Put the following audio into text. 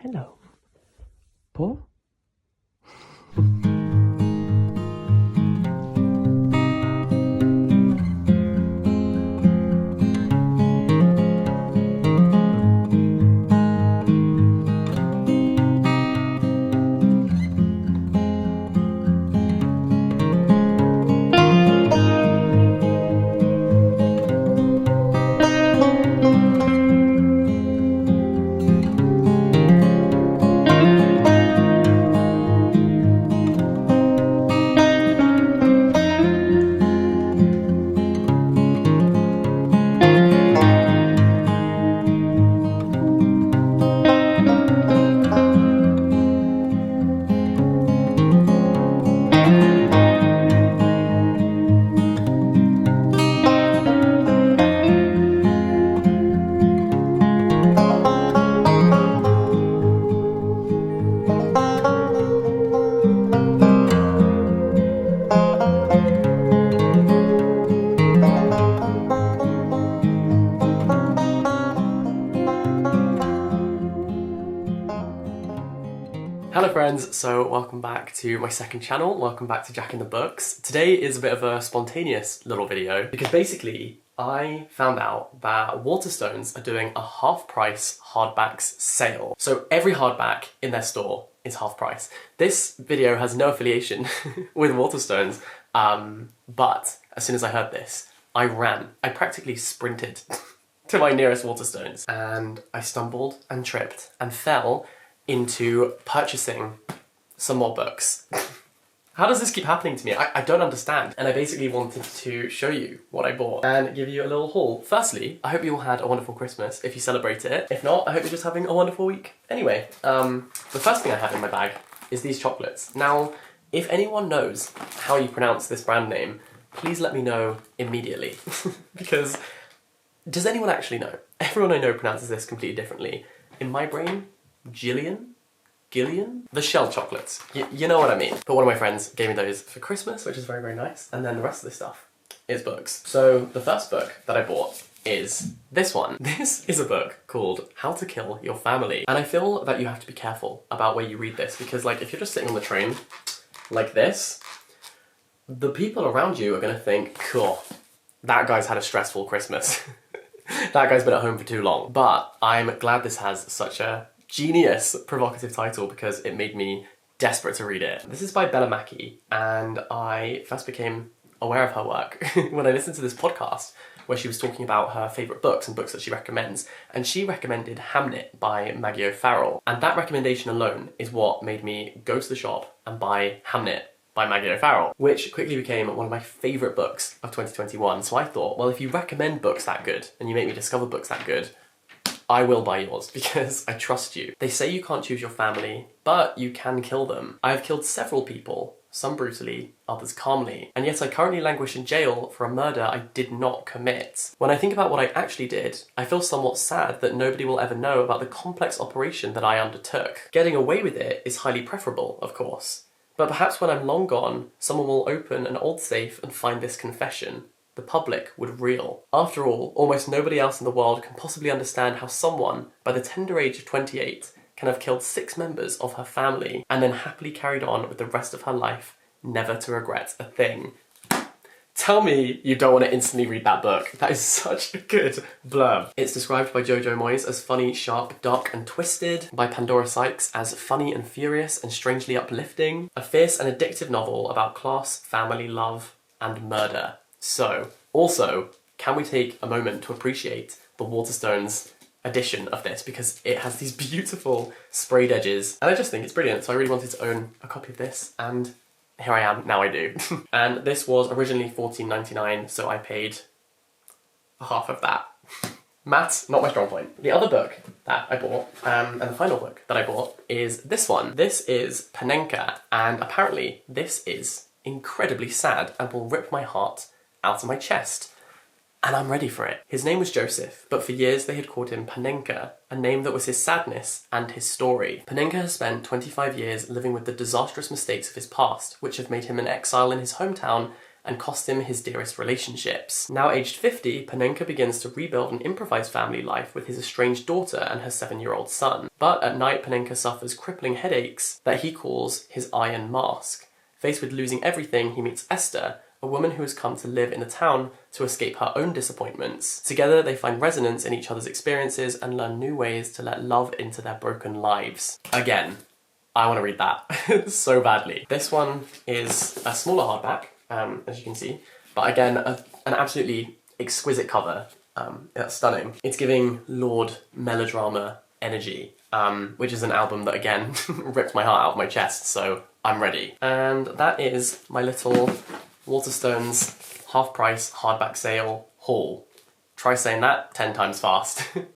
Hello. Po? Hello friends, so welcome back to my second channel, welcome back to Jack in the Books. Today is a bit of a spontaneous little video because basically I found out that Waterstones are doing a half price hardbacks sale. So every hardback in their store is half price. This video has no affiliation with Waterstones, but as soon as I heard this, I practically sprinted to my nearest Waterstones and I stumbled and tripped and fell into purchasing some more books. How does this keep happening to me? I don't understand. And I basically wanted to show you what I bought and give you a little haul. Firstly, I hope you all had a wonderful Christmas if you celebrated it. If not, I hope you're just having a wonderful week. Anyway, the first thing I have in my bag is these chocolates. Now, if anyone knows how you pronounce this brand name, please let me know immediately. Because does anyone actually know? Everyone I know pronounces this completely differently. In my brain, Gillian? The shell chocolates. You know what I mean. But one of my friends gave me those for Christmas, which is very, very nice. And then the rest of this stuff is books. So the first book that I bought is this one. This is a book called How to Kill Your Family. And I feel that you have to be careful about where you read this because like if you're just sitting on the train like this, the people around you are gonna think, cool, that guy's had a stressful Christmas. That guy's been at home for too long. But I'm glad this has such a genius provocative title because it made me desperate to read it. This is by Bella Mackie and I first became aware of her work when I listened to this podcast where she was talking about her favourite books and books that she recommends, and she recommended Hamnet by Maggie O'Farrell, and that recommendation alone is what made me go to the shop and buy Hamnet by Maggie O'Farrell, which quickly became one of my favourite books of 2021. So I thought, well, if you recommend books that good and you make me discover books that good, I will buy yours because I trust you. They say you can't choose your family, but you can kill them. I have killed several people, some brutally, others calmly, and yet I currently languish in jail for a murder I did not commit. When I think about what I actually did, I feel somewhat sad that nobody will ever know about the complex operation that I undertook. Getting away with it is highly preferable, of course, but perhaps when I'm long gone, someone will open an old safe and find this confession. The public would reel. After all, almost nobody else in the world can possibly understand how someone, by the tender age of 28, can have killed 6 members of her family and then happily carried on with the rest of her life, never to regret a thing. Tell me you don't want to instantly read that book. That is such a good blurb. It's described by Jojo Moyes as funny, sharp, dark and twisted, by Pandora Sykes as funny and furious and strangely uplifting, a fierce and addictive novel about class, family, love and murder. So, also, can we take a moment to appreciate the Waterstones edition of this because it has these beautiful sprayed edges and I just think it's brilliant. So I really wanted to own a copy of this and here I am, now I do. And this was originally $14.99, so I paid half of that. Maths, not my strong point. The other book that I bought, and the final book that I bought, is this one. This is Panenka, and apparently this is incredibly sad and will rip my heart out of my chest. And I'm ready for it. His name was Joseph, but for years they had called him Panenka, a name that was his sadness and his story. Panenka has spent 25 years living with the disastrous mistakes of his past, which have made him an exile in his hometown and cost him his dearest relationships. Now aged 50, Panenka begins to rebuild an improvised family life with his estranged daughter and her 7-year-old son. But at night, Panenka suffers crippling headaches that he calls his iron mask. Faced with losing everything, he meets Esther, a woman who has come to live in the town to escape her own disappointments. Together, they find resonance in each other's experiences and learn new ways to let love into their broken lives. Again, I want to read that so badly. This one is a smaller hardback, as you can see, but again, an absolutely exquisite cover. It's stunning. It's giving Lord Melodrama energy, which is an album that, again, ripped my heart out of my chest, so I'm ready. And that is my little Waterstones half-price hardback sale haul. Try saying that 10 times fast.